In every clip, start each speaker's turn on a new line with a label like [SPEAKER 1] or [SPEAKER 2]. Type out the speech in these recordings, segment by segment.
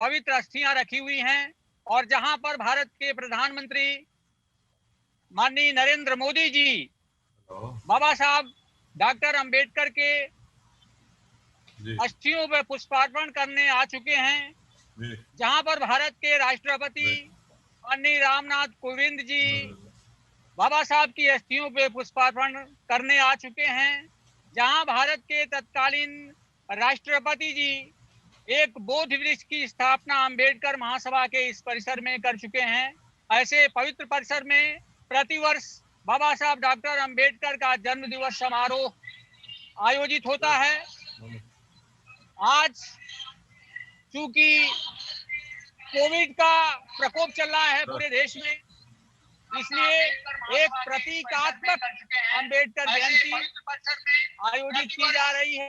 [SPEAKER 1] पवित्र अस्थियां रखी हुई हैं और जहां पर भारत के प्रधानमंत्री माननीय नरेंद्र मोदी जी बाबा साहब डॉक्टर अंबेडकर के अस्थियों पर पुष्पार्पण करने आ चुके हैं, जहां पर भारत के राष्ट्रपति माननीय रामनाथ कोविंद जी बाबा साहब की अस्थियों पे पुष्पार्पण करने आ चुके हैं, जहां भारत के तत्कालीन राष्ट्रपति जी एक बोधि वृक्ष की स्थापना अंबेडकर महासभा के इस परिसर में कर चुके हैं। ऐसे पवित्र परिसर में प्रतिवर्ष बाबा साहब डॉक्टर अंबेडकर का जन्म दिवस समारोह आयोजित होता है। आज चूंकि कोविड का प्रकोप चल रहा है पूरे देश में, इसलिए एक प्रतीकात्मक अंबेडकर जयंती आयोजित की जा रही है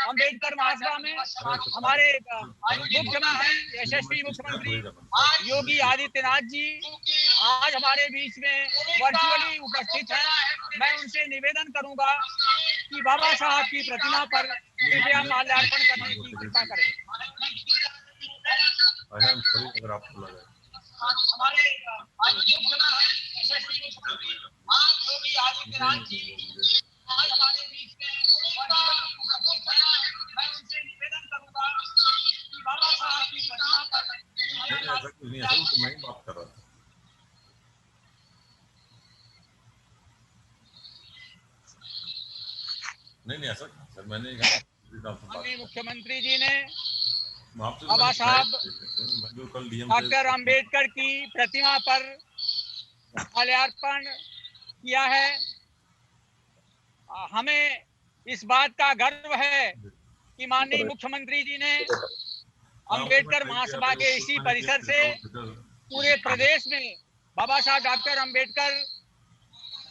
[SPEAKER 1] अंबेडकर महासभा में। हमारे मुख्यमंत्री, यशस्वी मुख्यमंत्री योगी आदित्यनाथ जी आज हमारे बीच में वर्चुअली उपस्थित हैं। मैं उनसे निवेदन करूंगा कि बाबा साहब की प्रतिमा पर कृपया माल्यार्पण करने की कृपा करें।
[SPEAKER 2] अगर आपको लगा
[SPEAKER 1] हमारे यशस्वी मुख्यमंत्री योगी आदित्यनाथ जी आज हमारे बीच में उपस्थित हैं। मैं उनसे निवेदन करूंगा कि बाबा साहब की प्रतिमा पर
[SPEAKER 2] ऐसा कुछ नहीं, ऐसा तो मैं ही बात कर रहा था। नहीं ऐसा सर मैंने
[SPEAKER 1] माननीय मुख्यमंत्री जी ने
[SPEAKER 2] बाबा
[SPEAKER 1] बाबा साहब
[SPEAKER 2] डॉक्टर
[SPEAKER 1] डॉक्टर अंबेडकर की प्रतिमा पर माल्यार्पण किया है। हमें इस बात का गर्व है कि माननीय मुख्यमंत्री जी ने अंबेडकर महासभा के इसी परिसर से पूरे प्रदेश में बाबा साहब डॉक्टर अंबेडकर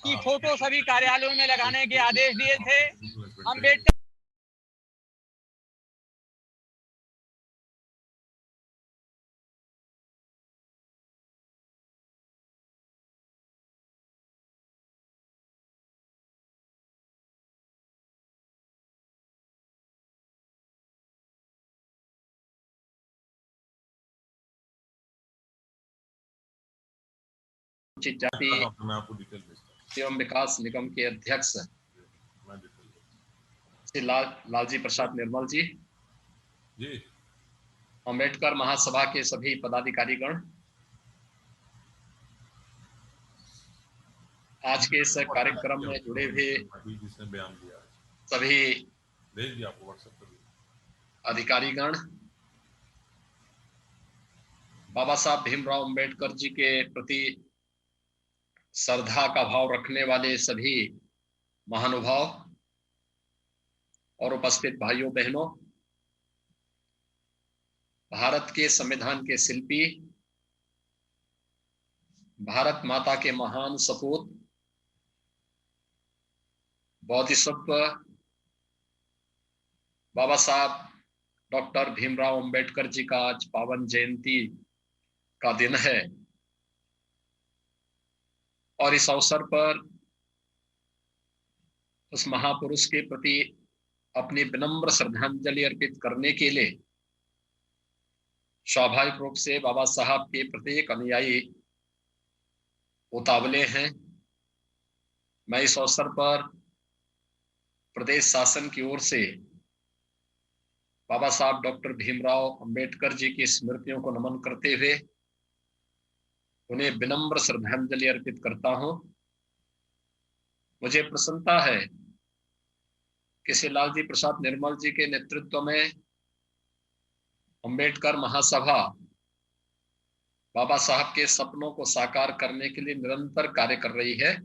[SPEAKER 1] की फोटो सभी कार्यालयों में लगाने के आदेश दिए थे। अंबेडकर
[SPEAKER 3] अनुसूचित जाति एवं विकास निगम के अध्यक्ष श्री लालजी प्रसाद निर्मल जी, अम्बेडकर महासभा के सभी पदाधिकारीगण, आज के इस कार्यक्रम में जुड़े हुए सभी अधिकारीगण, बाबा साहब भीमराव अंबेडकर जी के प्रति श्रद्धा का भाव रखने वाले सभी महानुभाव और उपस्थित भाइयों बहनों, भारत के संविधान के शिल्पी, भारत माता के महान सपूत, बोधिसत्व बाबा साहब डॉक्टर भीमराव अंबेडकर जी का आज पावन जयंती का दिन है और इस अवसर पर उस महापुरुष के प्रति अपनी विनम्र श्रद्धांजलि अर्पित करने के लिए स्वाभाविक रूप से बाबा साहब के प्रत्येक अनुयायी उतावले हैं। मैं इस अवसर पर प्रदेश शासन की ओर से बाबा साहब डॉक्टर भीमराव अंबेडकर जी की स्मृतियों को नमन करते हुए उन्हें विनम्र श्रद्धांजलि अर्पित करता हूं। मुझे प्रसन्नता है कि श्री लालजी प्रसाद निर्मल जी के नेतृत्व में अंबेडकर महासभा बाबा साहब के सपनों को साकार करने के लिए निरंतर कार्य कर रही है।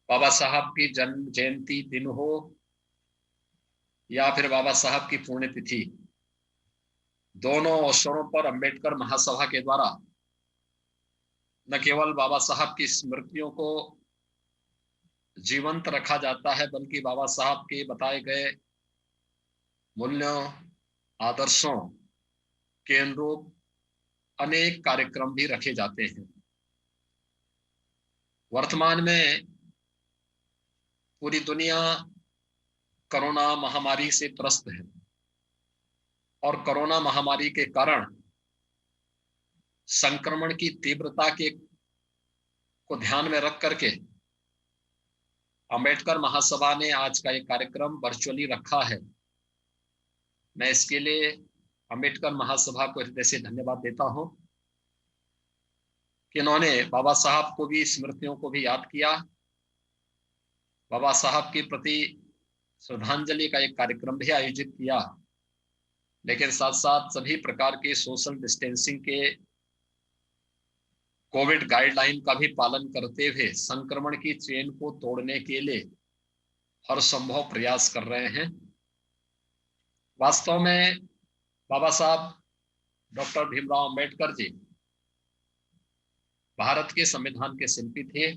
[SPEAKER 3] बाबा साहब की जन्म जयंती दिन हो या फिर बाबा साहब की पुण्यतिथि, दोनों अवसरों पर अंबेडकर महासभा के द्वारा न केवल बाबा साहब की स्मृतियों को जीवंत रखा जाता है, बल्कि बाबा साहब के बताए गए मूल्यों, आदर्शों के अनुरूप अनेक कार्यक्रम भी रखे जाते हैं। वर्तमान में पूरी दुनिया कोरोना महामारी से त्रस्त है। और कोरोना महामारी के कारण संक्रमण की तीव्रता के को ध्यान में रख करके अंबेडकर महासभा ने आज का एक कार्यक्रम वर्चुअली रखा है। मैं इसके लिए अंबेडकर महासभा को हृदय से धन्यवाद देता हूं कि इन्होंने बाबा साहब को भी, स्मृतियों को भी याद किया, बाबा साहब के प्रति श्रद्धांजलि का एक कार्यक्रम भी आयोजित किया, लेकिन साथ साथ सभी प्रकार के सोशल डिस्टेंसिंग के, कोविड गाइडलाइन का भी पालन करते हुए संक्रमण की चेन को तोड़ने के लिए हर संभव प्रयास कर रहे हैं। वास्तव में बाबा साहब डॉक्टर भीमराव अंबेडकर जी भारत के संविधान के शिल्पी थे।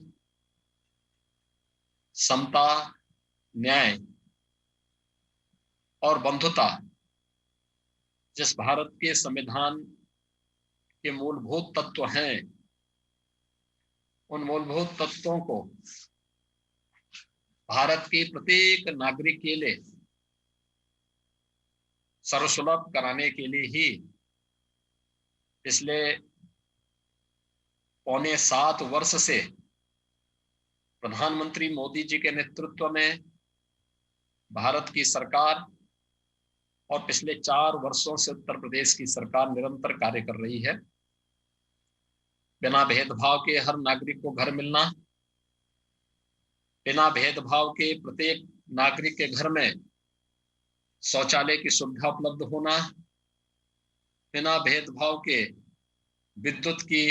[SPEAKER 3] समता, न्याय और बंधुता जिस भारत के संविधान के मूलभूत तत्व हैं, उन मूलभूत तत्वों को भारत के प्रत्येक नागरिक के लिए सर्वसुलभ कराने के लिए ही पिछले 6.25 वर्ष से प्रधानमंत्री मोदी जी के नेतृत्व में भारत की सरकार और पिछले 4 वर्षों से उत्तर प्रदेश की सरकार निरंतर कार्य कर रही है। बिना भेदभाव के हर नागरिक को घर मिलना, बिना भेदभाव के प्रत्येक नागरिक के घर में शौचालय की सुविधा उपलब्ध होना, बिना भेदभाव के विद्युत की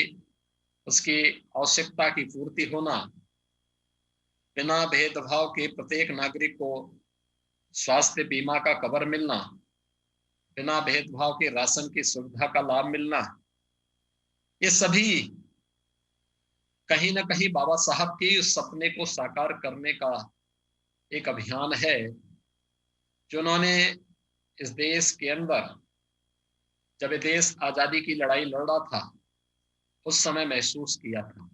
[SPEAKER 3] उसकी आवश्यकता की पूर्ति होना, बिना भेदभाव के प्रत्येक नागरिक को स्वास्थ्य बीमा का कवर मिलना, बिना भेदभाव के राशन की सुविधा का लाभ मिलना, ये सभी कहीं ना कहीं बाबा साहब के उस सपने को साकार करने का एक अभियान है जो उन्होंने इस देश के अंदर, जब ये देश आजादी की लड़ाई लड़ रहा था, उस समय महसूस किया था।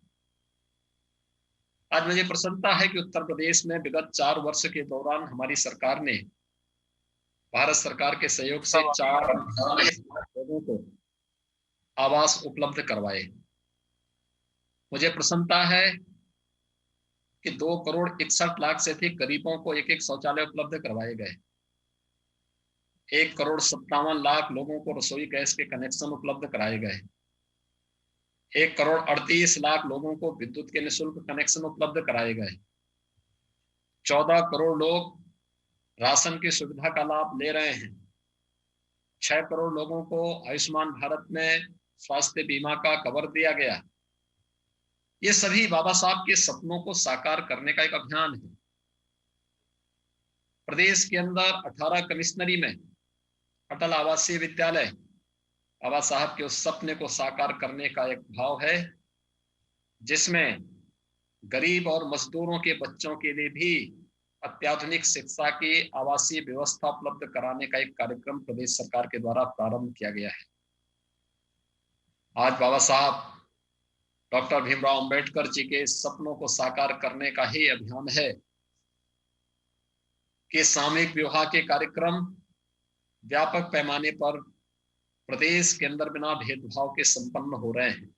[SPEAKER 3] आज मुझे प्रसन्नता है कि उत्तर प्रदेश में विगत 4 वर्ष के दौरान हमारी सरकार ने भारत सरकार के सहयोग से 4 लोगों को आवास उपलब्ध करवाए। मुझे प्रसन्नता है कि 2,61,00,000 से अधिक गरीबों को एक शौचालय उपलब्ध करवाए गए। 1,57,00,000 लोगों को रसोई गैस के कनेक्शन उपलब्ध कराए गए। 1,38,00,000 लोगों को विद्युत के निःशुल्क कनेक्शन उपलब्ध कराए गए। 14 करोड़ लोग राशन की सुविधा का लाभ ले रहे हैं। 6 करोड़ लोगों को आयुष्मान भारत में स्वास्थ्य बीमा का कवर दिया गया। ये सभी बाबा साहब के सपनों को साकार करने का एक अभियान है। प्रदेश के अंदर 18 कमिश्नरी में अटल आवासीय विद्यालय बाबा साहब के उस सपने को साकार करने का एक भाव है, जिसमें गरीब और मजदूरों के बच्चों के लिए भी अत्याधुनिक शिक्षा की आवासीय व्यवस्था उपलब्ध कराने का एक कार्यक्रम प्रदेश सरकार के द्वारा प्रारंभ किया गया है। आज बाबा साहब डॉक्टर भीमराव अंबेडकर जी के सपनों को साकार करने का ही अभियान है कि सामूहिक विवाह के कार्यक्रम व्यापक पैमाने पर प्रदेश के अंदर बिना भेदभाव के संपन्न हो रहे हैं।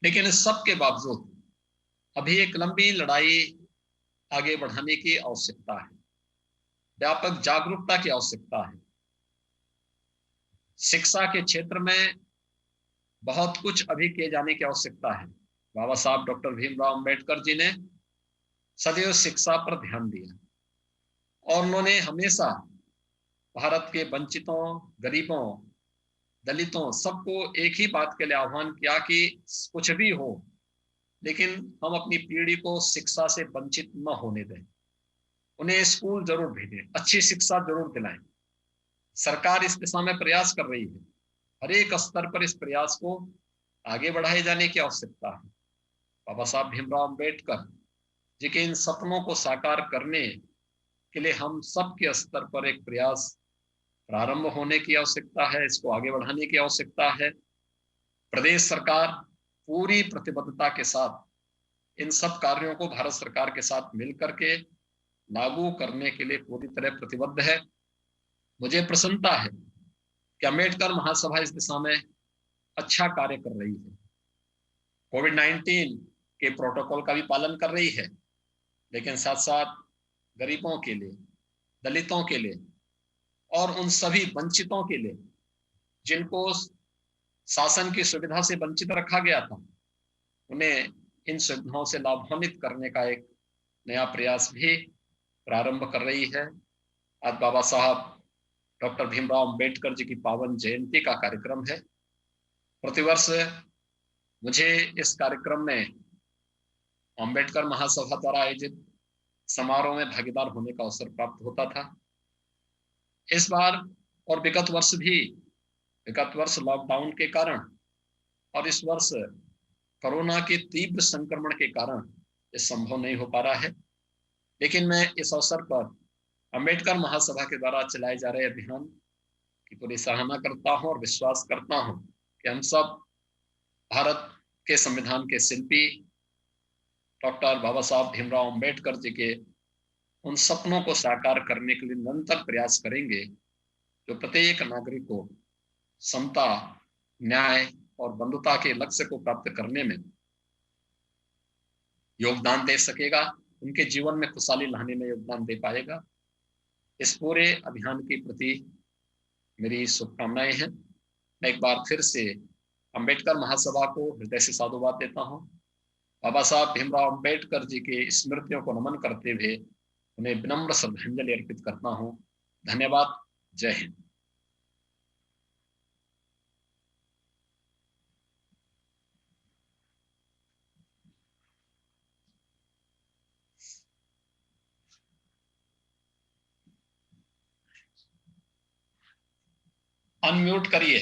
[SPEAKER 3] लेकिन इस सब के बावजूद अभी एक लंबी लड़ाई आगे बढ़ाने की आवश्यकता है। व्यापक जागरूकता की आवश्यकता है। शिक्षा के क्षेत्र में बहुत कुछ अभी किए जाने की आवश्यकता है। बाबा साहब डॉक्टर भीमराव अंबेडकर जी ने सदैव शिक्षा पर ध्यान दिया और उन्होंने हमेशा भारत के वंचितों, गरीबों, दलितों सबको एक ही बात के लिए आह्वान किया कि कुछ भी हो, लेकिन हम अपनी पीढ़ी को शिक्षा से वंचित न होने दें। उन्हें स्कूल जरूर भेजें, अच्छी शिक्षा जरूर दिलाएं। सरकार इस दिशा में प्रयास कर रही है। हर एक स्तर पर इस प्रयास को आगे बढ़ाए जाने की आवश्यकता है। बाबा साहब भीमराव अंबेडकर जी के इन सपनों को साकार करने के लिए हम सब के स्तर पर एक प्रयास प्रारंभ होने की आवश्यकता है। इसको आगे बढ़ाने की आवश्यकता है। प्रदेश सरकार पूरी प्रतिबद्धता के साथ इन सब कार्यों को भारत सरकार के साथ मिलकर के लागू करने के लिए पूरी तरह प्रतिबद्ध है। मुझे प्रसन्नता है कि अम्बेडकर महासभा इस दिशा में अच्छा कार्य कर रही है। कोविड-19 के प्रोटोकॉल का भी पालन कर रही है, लेकिन साथ साथ गरीबों के लिए, दलितों के लिए और उन सभी वंचितों के लिए जिनको शासन की सुविधा से वंचित रखा गया था, उन्हें इन सुविधाओं से लाभान्वित करने का एक नया प्रयास भी प्रारंभ कर रही है। आज बाबा साहब डॉक्टर भीमराव अंबेडकर जी की पावन जयंती का कार्यक्रम है। प्रतिवर्ष मुझे इस कार्यक्रम में अंबेडकर महासभा द्वारा आयोजित समारोह में भागीदार होने का अवसर प्राप्त होता था। इस बार और विगत वर्ष लॉकडाउन के कारण और इस वर्ष कोरोना के तीव्र संक्रमण के कारण ये संभव नहीं हो पा रहा है, लेकिन मैं इस अवसर पर अंबेडकर महासभा के द्वारा चलाए जा रहे अभियान की पूरी सराहना करता हूं और विश्वास करता हूं कि हम सब भारत के संविधान के शिल्पी डॉक्टर बाबा साहब भीमराव अंबेडकर जी के उन सपनों को साकार करने के लिए निरंतर प्रयास करेंगे जो प्रत्येक नागरिक को समता, न्याय और बंधुता के लक्ष्य को प्राप्त करने में योगदान दे सकेगा, उनके जीवन में खुशहाली लाने में योगदान दे पाएगा। इस पूरे अभियान के प्रति मेरी शुभकामनाएं हैं। मैं एक बार फिर से अंबेडकर महासभा को हृदय से साधुवाद देता हूं। बाबा साहब भीमराव अंबेडकर जी के स्मृतियों को नमन करते हुए उन्हें विनम्र श्रद्धांजलि अर्पित करता हूं। धन्यवाद। जय हिंद। अनम्यूट करिए।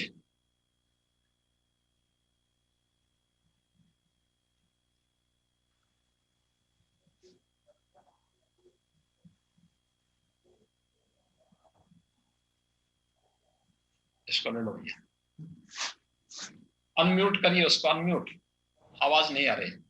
[SPEAKER 3] इसको ले लो भैया, अनम्यूट करिए उसको, अनम्यूट, आवाज नहीं आ रही।